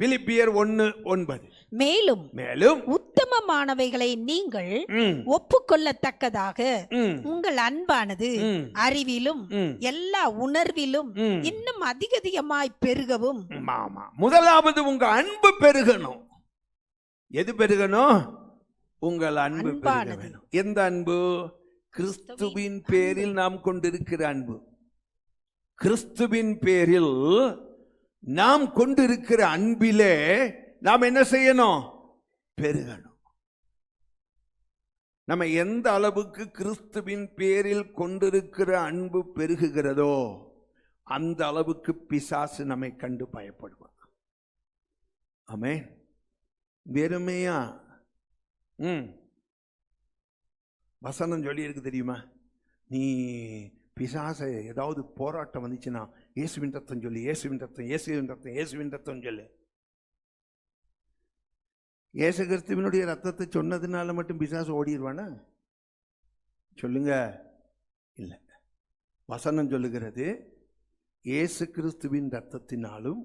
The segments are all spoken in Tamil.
பிலிப்பியர் 1:9. மேலும் உத்தமமானவைகளை நீங்கள் ஒப்புக்கொள்ளத்தக்கதாக உங்கள் அன்பானது அறிவிலும் எல்லா உணர்விலும் இன்னும் அதிகமாய் பெருகவும். முதலாவது உங்க அன்பு பெருகணும். எது பெருகணும்? உங்கள் அன்பு பெருகணும். எந்த அன்பு? கிறிஸ்துவின் பேரில் நாம் கொண்டிருக்கிற அன்பு. கிறிஸ்துவின் பேரில் நாம் கொண்டிருக்கிற அன்பிலே நாம் என்ன செய்யணும்? பெருகணும். நம்ம எந்த அளவுக்கு கிறிஸ்துவின் பேரில் கொண்டிருக்கிற அன்பு பெருகுகிறதோ அந்த அளவுக்கு பிசாசு நம்மை கண்டு பயப்படுவான். ஆமென். வெறுமையா வசனம் சொல்லி இருக்கு தெரியுமா? நீ பிசாசை ஏதாவது போராட்டம் வந்துச்சுன்னா இயேசுவின் ரத்தம் சொல்லி, இயேசுவின் ரத்தம், இயேசுவின் ரத்தம், இயேசுவின் ரத்தம் சொல்லு. இயேசு கிறிஸ்துவினுடைய ரத்தத்தை சொன்னதுனால மட்டும் பிசாசு ஓடிடுவானா? சொல்லுங்க. இல்லை. வசனம் சொல்லுகிறது, இயேசு கிறிஸ்துவின் ரத்தத்தினாலும்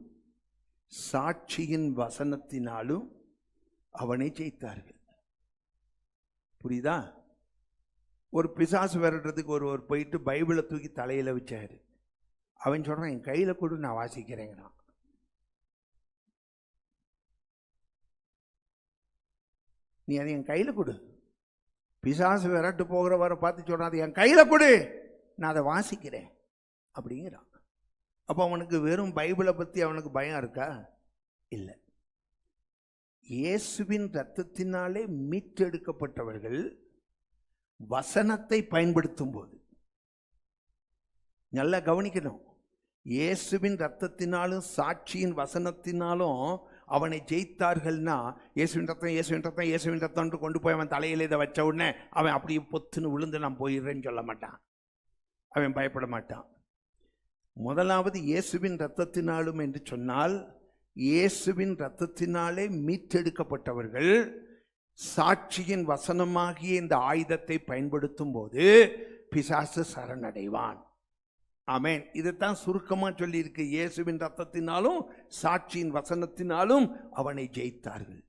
சாட்சியின் வசனத்தினாலும் அவனை ஜெயித்தார்கள். புரியுதா? ஒரு பிசாசு விரட்டுறதுக்கு ஒருவர் போயிட்டு பைபிளை தூக்கி தலையில வச்சாரு. அவன் சொல்றான், என் கையில கொடு, நான் வாசிக்கிறேங்கிறான். நீ அதை என் கையில கொடு. பிசாசு விரட்டு போகிறவரை பார்த்து சொல்றான், அது என் கையில கொடு, நான் அதை வாசிக்கிறேன் அப்படிங்கிறான். அப்போ அவனுக்கு வெறும் பைபிளை பத்தி அவனுக்கு பயம் இருக்கா? இல்லை. இயேசுவின் இரத்தத்தினாலே மீட்டெடுக்கப்பட்டவர்கள் வசனத்தை பயன்படுத்தும் போது நல்லா கவனிக்கணும். இயேசுவின் இரத்தத்தினாலும் சாட்சியின் வசனத்தினாலும் அவனை ஜெயித்தார்கள்னா, இயேசுவின் ரத்தம், இயேசுவின் ரத்தம், இயேசுவின் ரத்தம் கொண்டு போய் அவன் தலையில இதை வச்ச உடனே அவன் அப்படியே பொத்துன்னு விழுந்து நான் போயிடுறேன்னு சொல்ல மாட்டான். அவன் பயப்பட மாட்டான். முதலாவது இயேசுவின் இரத்தத்தினாலும் என்று சொன்னால், இயேசுவின் இரத்தத்தினாலே மீட்டெடுக்கப்பட்டவர்கள் சாட்சியின் வசனமாகிய இந்த ஆயுதத்தை பயன்படுத்தும் போது பிசாசு சரணடைவான். ஆமென். இதைத்தான் சுருக்கமா சொல்லி இருக்கு. இயேசுவின் ரத்தத்தினாலும் சாட்சியின் வசனத்தினாலும் அவனை ஜெயித்தார்கள்.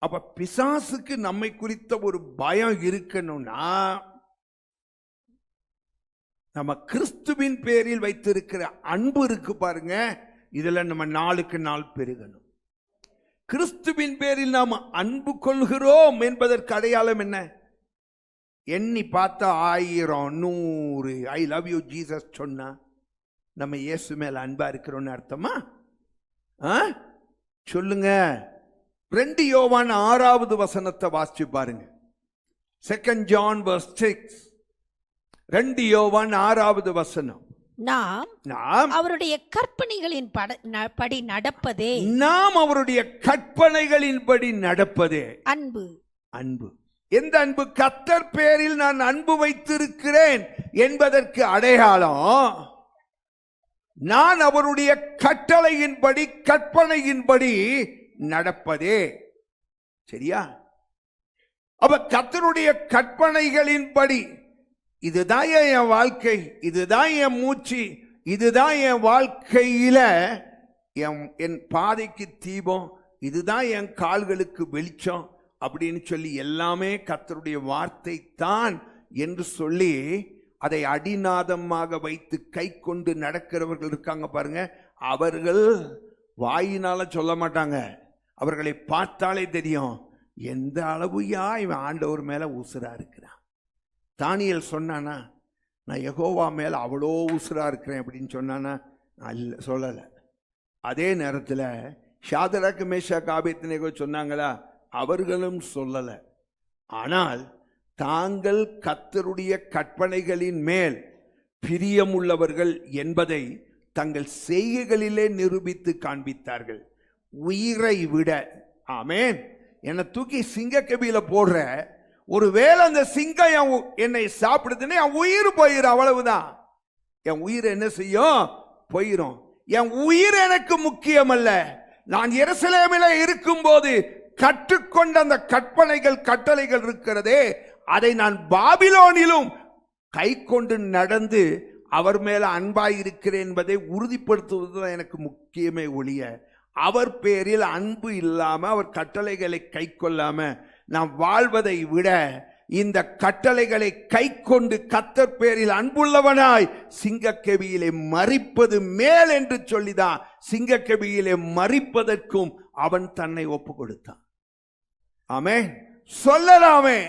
அப்ப பிசாசுக்கு நம்மை குறித்த ஒரு பயம் இருக்கணும்னா, நம்ம கிறிஸ்துவின் பேரில் வைத்திருக்கிற அன்பு இருக்கு பாருங்க, இதுல நம்ம நாளுக்கு நாள் பெருகணும். கிறிஸ்துவின் பேரில் நாம் அன்பு கொள்கிறோம் என்பதற்கு அடையாளம் என்ன? எண்ணி பார்த்தா 1000, 100 ஐ லவ் யூ ஜீசஸ் சொன்னா நம்ம இயேசு மேல அன்பா இருக்கிறோம்னு அர்த்தமா? சொல்லுங்க. 2 யோவான் 6வது வசனத்தை வாசிச்சு பாருங்க. 2 John verse 6. 2 யோவான் 6வது வசனம். நாம் அவருடைய கற்பனைகளின் படி நடப்பதே, நாம் அவருடைய கற்பனைகளின்படி நடப்பதே அன்பு. அன்பு. எந்த அன்பு? கர்த்தர் பேரில் நான் அன்பு வைத்திருக்கிறேன் என்பதற்கு அடையாளம் நான் அவருடைய கட்டளையின்படி கற்பனையின்படி நடப்பதே. சரியா? அப்ப கர்த்தருடைய கற்பனைகளின்படி, இதுதான் என் வாழ்க்கை, இதுதான் என் மூச்சு, இதுதான் என் வாழ்க்கையில என் பாதைக்கு தீபம், இதுதான் என் கால்களுக்கு வெளிச்சம் அப்படின்னு சொல்லி எல்லாமே கர்த்தருடைய வார்த்தை தான் என்று சொல்லி அதை அடிநாதமாக வைத்து கை கொண்டு நடக்கிறவர்கள் இருக்காங்க பாருங்க. அவர்கள் வாயினால சொல்ல மாட்டாங்க, அவர்களை பார்த்தாலே தெரியும் எந்த அளவுயா இவன் ஆண்டவர் மேல உசுரா இருக்கிறான். தானியேல் சொன்னானா, நான் யெகோவா மேல அவ்வளோ உசுரா இருக்கிறேன் அப்படின்னு சொன்னானா? நான் இல்லை, சொல்லலை. அதே நேரத்தில் ஷாதராக், மேஷாக், ஆபேத்நேகோ சொன்னாங்களா? அவர்களும் சொல்லலை. ஆனால் தாங்கள் கர்த்தருடைய கற்பனைகளின் மேல் பிரியமுள்ளவர்கள் என்பதை தங்கள் செய்கைகளிலே நிரூபித்து காண்பித்தார்கள். உயிரை விட. ஆமென். என்னை தூக்கி சிங்கக்கபில போடுற, ஒருவேளை அந்த சிங்கம் என்னை சாப்பிடுதுன்னு என் உயிர் போயிடும், அவ்வளவுதான். என் உயிர் என்ன செய்யும்? போயிடும். என் உயிர் எனக்கு முக்கியம் அல்ல. நான் எருசலேமிலே இருக்கும் போது கற்றுக்கொண்ட அந்த கற்பனைகள், கட்டளைகள் இருக்கிறதே, அதை நான் பாபிலோனிலும் கை கொண்டு நடந்து அவர் மேல அன்பாய் இருக்கிறேன் என்பதை உறுதிப்படுத்துவது எனக்கு முக்கியமே ஒழிய அவர் பேரில் அன்பு இல்லாம, அவர் கட்டளைகளை கை கொள்ளாம நாம் வாழ்வதை விட இந்த கட்டளைகளை கை கொண்டு கர்த்தர் பேரில் அன்புள்ளவனாய் சிங்கக்கெபியிலே மரிப்பது மேல் என்று சொல்லிதான் சிங்கக்கெபியிலே மரிப்பதற்கும் அவன் தன்னை ஒப்பு கொடுத்தான். ஆமென். சொல்லலாமே,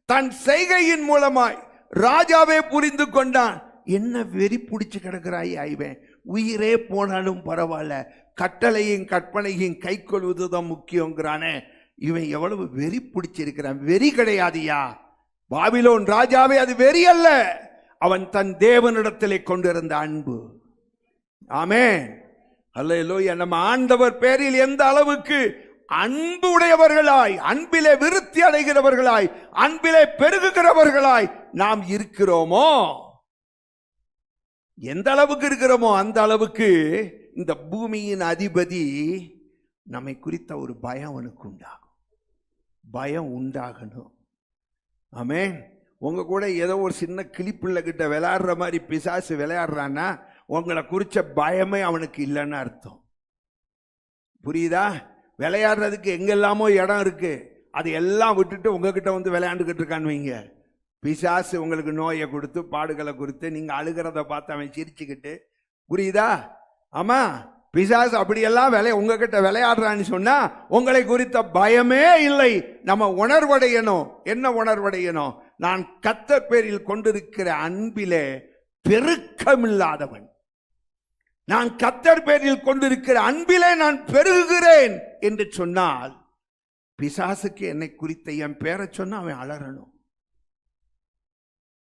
தன் செய்கையின் மூலமாய் ராஜாவே புரிந்து கொண்டான். என்ன வெறி பிடிச்சு கிடக்கிறாய் ஐவன், உயிரே போனாலும் பரவாயில்ல, கட்டளையும் கற்பனையும் கை கொள்வதுதான் முக்கியங்கிறானே, இவன் எவ்வளவு வெறி பிடிச்சிருக்கிறான். வெறி கிடையாதியா பாபிலோன் ராஜாவே, அது வெறி அல்ல, அவன் தன் தேவனிடத்திலே கொண்டிருந்த அன்பு. ஆமென். அல்லேலூயா. நம்ம ஆண்டவர் பேரில் எந்த அளவுக்கு அன்பு உடையவர்களாய், அன்பிலே விருத்தி அடைகிறவர்களாய், அன்பிலே பெருகுகிறவர்களாய் நாம் இருக்கிறோமோ, எந்த அளவுக்கு இருக்கிறோமோ அந்த அளவுக்கு இந்த பூமியின் அதிபதி நம்மை குறித்த ஒரு பயம் அவனுக்கு உண்டாகும். பயம் உண்டாகணும். ஆமென். உங்க கூட ஏதோ ஒரு சின்ன கிளிப்பிள்ளை கிட்ட விளையாடுற மாதிரி பிசாசு விளையாடுறான்னா உங்களை குறிச்ச பயமே அவனுக்கு இல்லைன்னு அர்த்தம். புரியுதா? விளையாடுறதுக்கு எங்கெல்லாமோ இடம் இருக்கு, அது எல்லாம் விட்டுட்டு உங்ககிட்ட வந்து விளையாண்டுக்கிட்டு இருக்கான்னு வைங்க, பிசாசு உங்களுக்கு நோயை கொடுத்து பாடுகளை கொடுத்து நீங்க அழுகிறத பார்த்து அவன் சிரிச்சுக்கிட்டு, புரியுதா? ஆமா, பிசாசு அப்படியெல்லாம் உங்ககிட்ட விளையாடுறான்னு சொன்னா உங்களை குறித்த பயமே இல்லை. நம்ம உணர்வடையணும். என்ன உணர்வடையணும்? நான் கர்த்தர் பேரில் கொண்டிருக்கிற அன்பிலே பெருக்கமில்லாதவன், நான் கர்த்தர் பேரில் கொண்டிருக்கிற அன்பிலே நான் பெருகுகிறேன் என்று சொன்னால் பிசாசுக்கு என்னை குறித்த என் பேரை சொன்னா அவன் அலறணும்.